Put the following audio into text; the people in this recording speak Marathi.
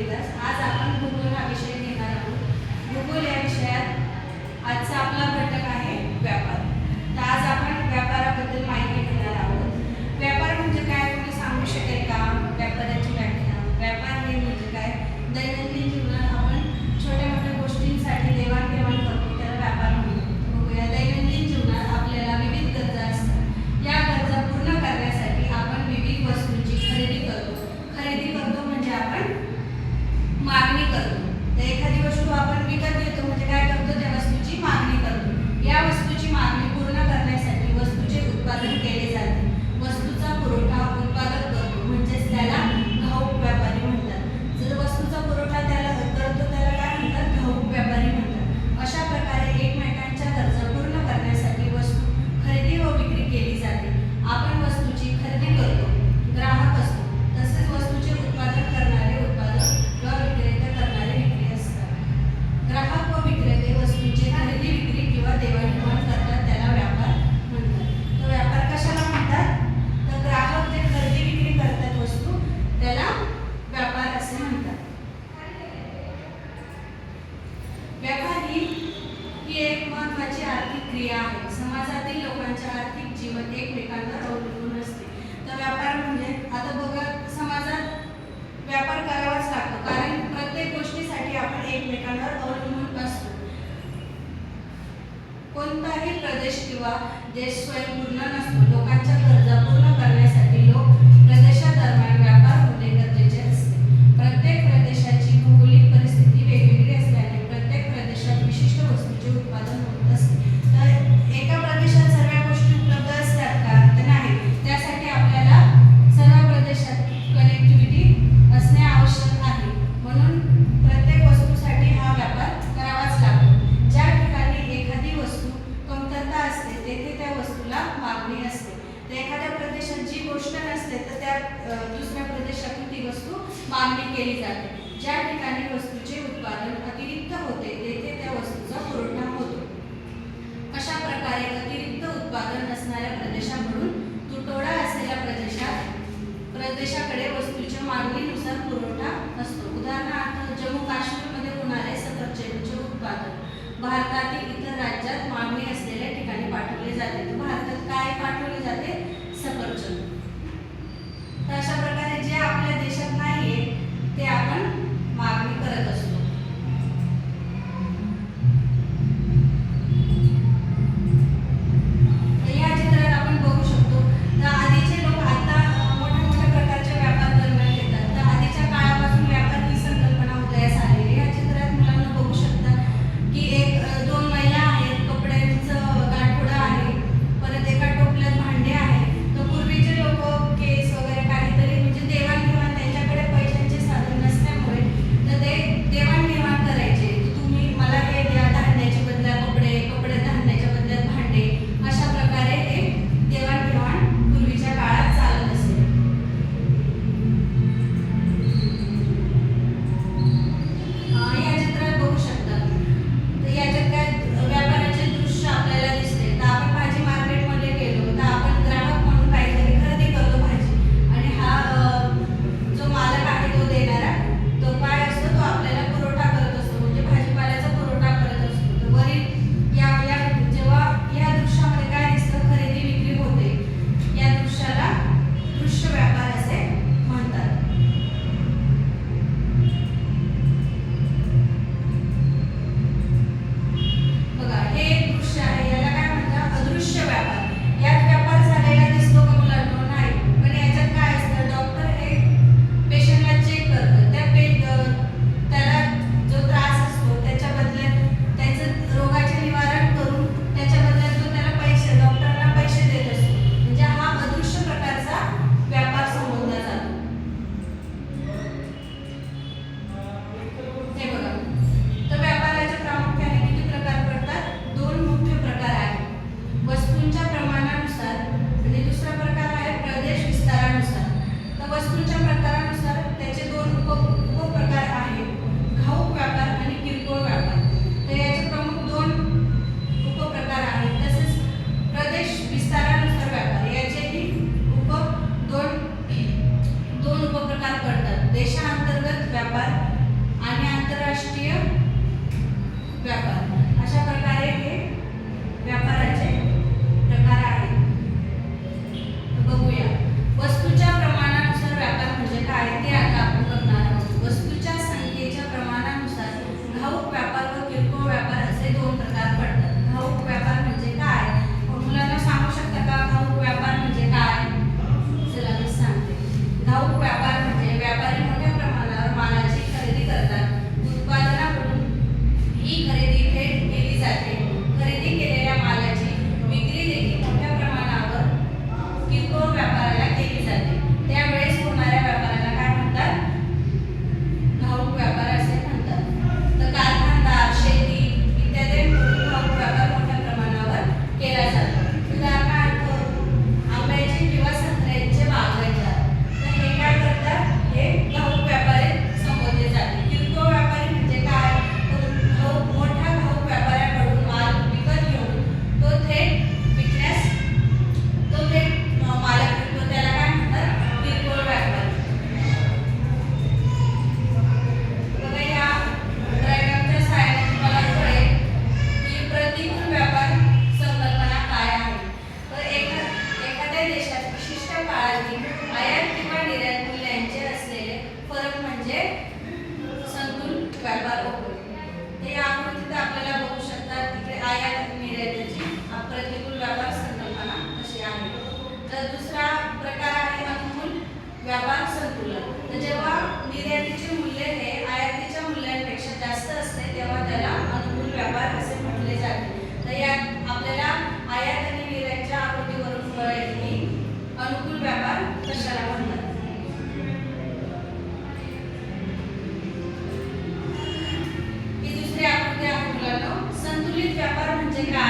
विद्यार्थी, आज आपण भूगोल हा विषय घेणार आहोत. भूगोल या विषयात आजचा आपला घटक आहे व्यापार. तर आज आपण व्यापाराबद्दल माहिती घेणार आहोत. व्यापार म्हणजे काय, तुम्ही सांगू शकेल का? व्यापाराची व्याख्या. व्यापार हे म्हणजे काय? दैनंदिन जीवनात आपण छोट्या मोठ्या गोष्टींसाठी देवाणघेवाण करतो, त्याला व्यापार म्हणतो. बघूया, दैनंदिन जीवनात आपल्याला विविध गरजा असतात. या गरजा पूर्ण करण्यासाठी आपण विविध वस्तूंची खरेदी करतो. खरेदी करतो म्हणजे आपण मागणी करतो. तर एखादी वस्तू आपण विकत घेतो म्हणजे काय करतो? त्या वस्तूची मागणी करतो. या वस्तूची मागणी पूर्ण करण्यासाठी वस्तूचे उत्पादन केले जाते. वस्तूचा पुरवठा उत्पादक करतो म्हणजेच त्याला घाऊक व्यापारी म्हणतात. जर वस्तूचा पुरवठा त्याला करतो त्याला काय म्हणतात? घाऊक व्यापारी म्हणतात. अशा प्रकारे एकमेकांच्या गरजा पूर्ण करण्यासाठी वस्तू खरेदी व विक्री केली जाते. आपण वस्तूची खरेदी करतो, ग्राहक असतो. तसेच वस्तूचे उत्पादन करणारे उत्पादक व विक्रेते करणारे विक्री असतात. ग्राहक व विक्रेते वस्तूंची खरेदी विक्री किंवा देवाणघेवाण करतात, त्याला व्यापार म्हणतात. तो व्यापार कशाला म्हणतात? तर ग्राहक जे खरेदी विक्री करतात वस्तू, त्याला व्यापार असे म्हणतात. व्यापार ही एक महत्त्वाची आर्थिक क्रिया आहे. समाजातील लोकांचे आर्थिक जीवन एकमेकांवर अवलंबून असते. तर व्यापार म्हणजे आता बघा, समाजात व्यापार करावाच लागतो कारण प्रत्येक गोष्टीसाठी आपण एकमेकांवर अवलंबून असतो. कोणताही प्रदेश किंवा देश स्वयंपूर्ण नसतो. लोकांच्या गरजा पूर्ण करण्यासाठी लोक प्रदेशादरम्यान व्यापार होणे गरजेचे असते. प्रत्येक प्रदेशाची भौगोलिक परिस्थिती वेगवेगळी असल्याने प्रत्येक प्रदेशात विशिष्ट वस्तूंचे उत्पादन होत असते. तर एका प्रदेशात सर्व गोष्टी उपलब्ध असतात का? तर नाही. त्यासाठी आपल्याला सर्व प्रदेशात कनेक्टिव्हिटी असणे आवश्यक आहे. म्हणून प्रत्येक वस्तूसाठी हा व्यापार करावाच लागतो. ज्या ठिकाणी एखादी वस्तू कमतरता असते तेथे त्या वस्तूला मागणी असते. तर एखाद्या प्रदेशात जी गोष्ट नसते तर त्या दुसऱ्या प्रदेशातून ती वस्तू मागणी केली जाते. ज्या ठिकाणी वस्तूचे उत्पादन अतिरिक्त होते तेथे त्या वस्तूचा पुरवठा होतो. अशा प्रकारे अतिरिक्त उत्पादन असणाऱ्या प्रदेशाकडून तुटवडा असलेल्या प्रदेशाकडे वस्तूच्या मागणीनुसार पुरवठा असतो. उदाहरणार्थ, जम्मू काश्मीरमध्ये होणारे सफरचंदचे उत्पादन भारतातील इतर राज्यात मागणी असलेल्या ठिकाणी पाठवले जाते. तर भारतात काय पाठवले जाते? सफरचंद. तर अशा प्रकारे जे आपल्या देशात नाहीये ते आपण मागणी करत असतो. दोन म्हणजे काय